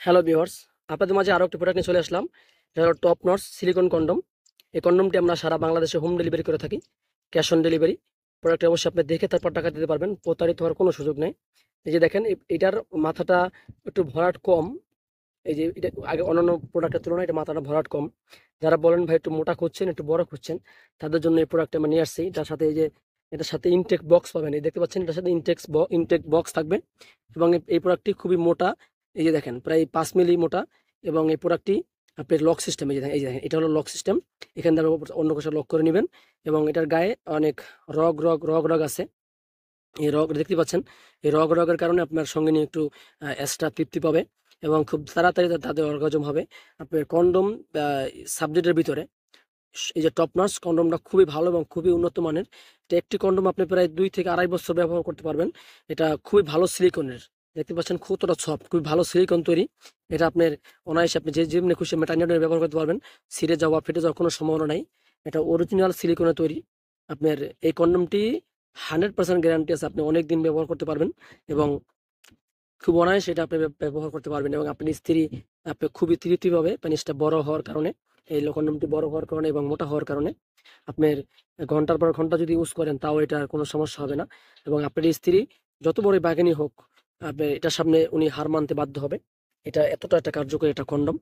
Hello viewers, আপনাদের মাঝে আরো একটি প্রোডাক্ট নিয়ে চলে আসলাম। এটা হলো টপ নটস সিলিকন কন্ডম। এই কন্ডমটি আমরা সারা বাংলাদেশে হোম ডেলিভারি করে থাকি, ক্যাশ অন ডেলিভারি। প্রোডাক্টটি অবশ্যই আপনি দেখে তারপর টাকা দিতে পারবেন, প্রতারিত হওয়ার কোনো সুযোগ নেই। এই যে দেখেন, এটার মাথাটা একটু ভরাট কম। এই যে এটা আগে অন্যান্য প্রোডাক্টের তুলনায় এটা মাথাটা ভরাট কম। যারা বলেন ভাই একটু মোটা খুঁজছেন, একটু বড় খুঁজছেন, তাদের জন্য এই প্রোডাক্টটা আমরা নিয়ে আসছি। তার সাথে এই যে এটার সাথে ইনটেক বক্স পাবেন, এই দেখতে পাচ্ছেন, এটার সাথে ইনটেক বক্স থাকবে। এবং এই প্রোডাক্টটি খুবই মোটা। এই যে দেখেন, প্রায় 5 মিলি মোটা। এবং এই প্রোডাক্টটি আপনার লক সিস্টেম, এই যে দেখেন, এটা হলো লক সিস্টেম। এখান থেকে অন্য কোথাও লক করে নেবেন। এবং এটার গায়ে অনেক রগ আছে। এই রগ দেখতে পাচ্ছেন, এই রগের কারণে আপনার সঙ্গে নিয়ে একটু এক্সট্রা তৃপ্তি পাবে এবং খুব তাড়াতাড়ি তাদের অর্গাজম হবে। আপনার কন্ডম সাবজেক্টের ভিতরে এই যে টপ নটস কন্ডমটা খুবই ভালো এবং খুবই উন্নত মানের। এটা একটি কন্ডম আপনি প্রায় 2 থেকে আড়াই বছর ব্যবহার করতে পারবেন। এটা খুবই ভালো সিলিকনের, দেখতে পাচ্ছেন কতটা সফট, খুবই ভালো সিলিকন তৈরি। এটা আপনার অনায়াসে আপনি যে যেমনি খুশি মেটানিয়ার ব্যবহার করতে পারবেন। ছিঁড়ে যাওয়া ফেটে যাওয়ার কোনো সম্ভাবনা নাই। এটা অরিজিনাল সিলিকনে তৈরি। আপনার এই কন্ডমটি 100% গ্যারান্টি আছে, আপনি অনেক দিন ব্যবহার করতে পারবেন এবং খুব অনায়াসে এটা আপনি ব্যবহার করতে পারবেন। এবং আপনি স্ত্রী আপনি খুবই তৃপ্তি পাবে পেনিসটা বড় হওয়ার কারণে, এই কন্ডমটি বড় হওয়ার কারণে এবং মোটা হওয়ার কারণে। আপনার ঘন্টার পর ঘন্টা যদি ইউজ করেন তাও এটার কোনো সমস্যা হবে না। এবং আপনার স্ত্রী যত বড় বাঘিনী হোক, আপনি এটার সামনে উনি হার মানতে বাধ্য হবে। এটা এতটা একটা কার্যকরী একটা কন্ডম।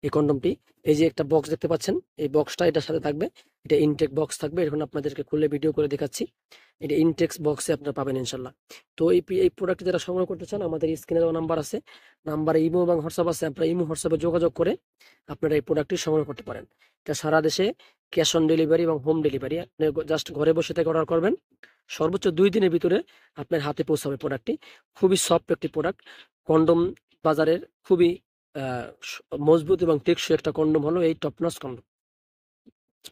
এই কন্ডমটি, এই যে একটা বক্স দেখতে পাচ্ছেন, এই বক্সটা এটার সাথে থাকবে। এটা ইনটেক বক্স থাকবে, এখন আপনাদেরকে খুলে ভিডিও করে দেখাচ্ছি। এটা ইনটেক্স বক্সে আপনারা পাবেন ইনশাল্লাহ। তো এই প্রোডাক্ট যারা সংগ্রহ করতে চান, আমাদের স্ক্রিনে দেওয়া নাম্বার আছে, নাম্বারে ইমো এবং হোয়াটসঅ্যাপ আছে, আপনারা ইমো হোয়াটসঅ্যাপে যোগাযোগ করে আপনারা এই প্রোডাক্টটি সংগ্রহ করতে পারেন। এটা সারা দেশে ক্যাশ অন ডেলিভারি এবং হোম ডেলিভারি। আপনি জাস্ট ঘরে বসে থেকে অর্ডার করবেন, সর্বোচ্চ 2 দিনের ভিতরে আপনার হাতে পৌঁছাবে প্রোডাক্টটি। খুবই সফট একটি প্রোডাক্ট। কন্ডম বাজারের খুবই মজবুত এবং টেকসই একটা কন্ডম হলো এই টপনস কন্ডম।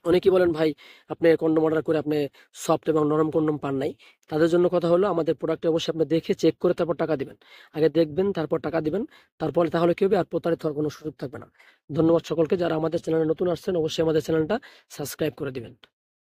অনেকেই বলেন ভাই, আপনি কন্ডম অর্ডার করে আপনি সফট এবং নরম কন্ডম পান নাই। তাদের জন্য কথা হলো, আমাদের প্রোডাক্টে অবশ্যই আপনি দেখে চেক করে তারপর টাকা দিবেন। আগে দেখবেন, তারপর টাকা দিবেন। তারপরে তাহলে কি হবে, আর প্রতারিত হওয়ার কোনো সুযোগ থাকবে না। ধন্যবাদ সকলকে। যারা আমাদের চ্যানেলে নতুন আসছেন, অবশ্যই আমাদের চ্যানেলটা সাবস্ক্রাইব করে দিবেন।